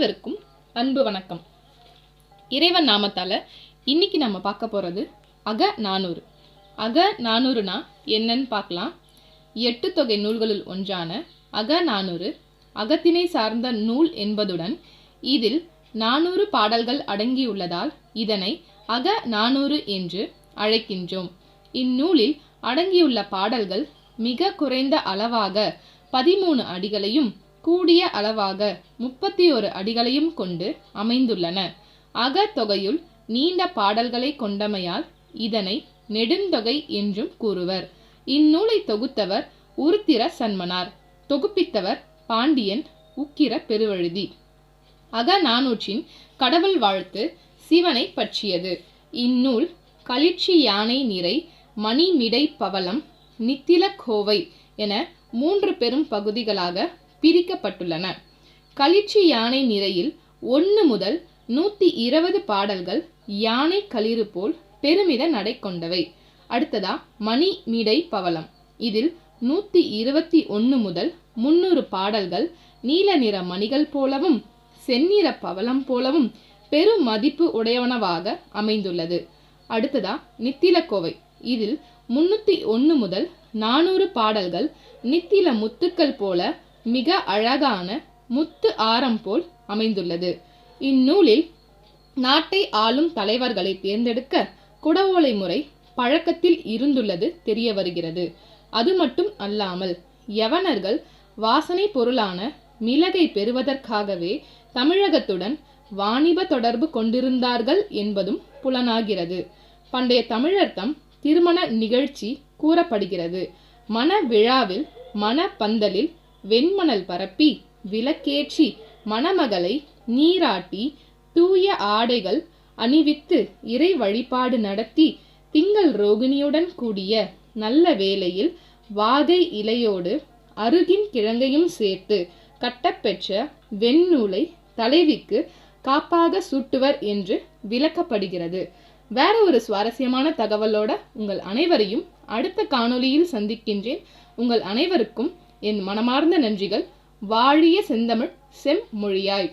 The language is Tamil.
அனைவருக்கும் அன்பு வணக்கம். இறைவன் நாமத்தால இன்னைக்கு நம்ம பார்க்க போறது அகநானூறு. அகநானூறுனா என்னன்னு பார்க்கலாம். 8 தொகை நூல்களுள் ஒன்றான அகநானூறு அகத்தினை சார்ந்த நூல் என்பதுடன் இதில் 400 பாடல்கள் அடங்கியுள்ளதால் இதனை அகநானூறு என்று அழைக்கின்றோம். இந்நூலில் அடங்கியுள்ள பாடல்கள் மிக குறைந்த அளவாக 13 அடிகளையும் கூடிய அளவாக 31 அடிகளையும் கொண்டு அமைந்துள்ளன. அகத்தொகையுள் நீண்ட பாடல்களை கொண்டமையால் இதனை நெடுந்தொகை என்றும் கூறுவர். இந்நூலை தொகுத்தவர் உருத்திர சன்மனார். தொகுப்பித்தவர் பாண்டியன் உக்கிர பெருவழுதி. அகநானூற்றின் கடவுள் வாழ்த்து சிவனை பற்றியது. இந்நூல் களிற்றி யானை நிறை, மணிமிடை பவளம், நித்தில கோவை என 3 பெரும் பகுதிகளாக பிரிக்கப்பட்டுள்ளன. களிற்றி யானை நிறையில் 1 முதல் 120 பாடல்கள் யானை களிறு போல் பெருமித நடை கொண்டவை. அடுத்ததா மணிமிடை பவளம். இதில் 121 முதல் 300 பாடல்கள் நீல நிற மணிகள் போலவும் செந்நிற பவளம் போலவும் பெரும் மதிப்பு உடையவனவாக அமைந்துள்ளது. அடுத்ததா நித்திலக்கோவை. இதில் 301 முதல் 400 பாடல்கள் நித்தில முத்துக்கள் போல மிக அழகான முத்து ஆரம் போல் அமைந்துள்ளது. இந்நூலில் நாட்டை ஆளும் தலைவர்களை தேர்ந்தெடுக்க குடவோலை முறை பழக்கத்தில் இருந்துள்ளது தெரிய வருகிறது. அது மட்டும் அல்லாமல் யவனர்கள் வாசனை பொருளான மிளகை பெறுவதற்காகவே தமிழகத்துடன் வாணிப தொடர்பு கொண்டிருந்தார்கள் என்பதும் புலனாகிறது. பண்டைய தமிழர் தம் திருமண நிகழ்ச்சி கூறப்படுகிறது. மண விழாவில் மண பந்தலில் வெண்மணல் பரப்பி விளக்கேற்றி மணமகளை நீராட்டி தூய ஆடைகள் அணிவித்து இறை வழிபாடு நடத்தி திங்கள் ரோகிணியுடன் கூடிய நல்ல வேளையில் வாகை இலையோடு அருகின் கிழங்கையும் சேர்த்து கட்டப்பெற்ற வெண்ணூலை தலைவிக்கு காப்பாக சூட்டுவர் என்று விளக்கப்படுகிறது. வேற ஒரு சுவாரஸ்யமான தகவலோட உங்கள் அனைவரையும் அடுத்த காணொளியில் சந்திக்கின்றேன். உங்கள் அனைவருக்கும் என் மனமார்ந்த நன்றிகள். வாழிய செந்தமிழ் செம்மொழியாய்.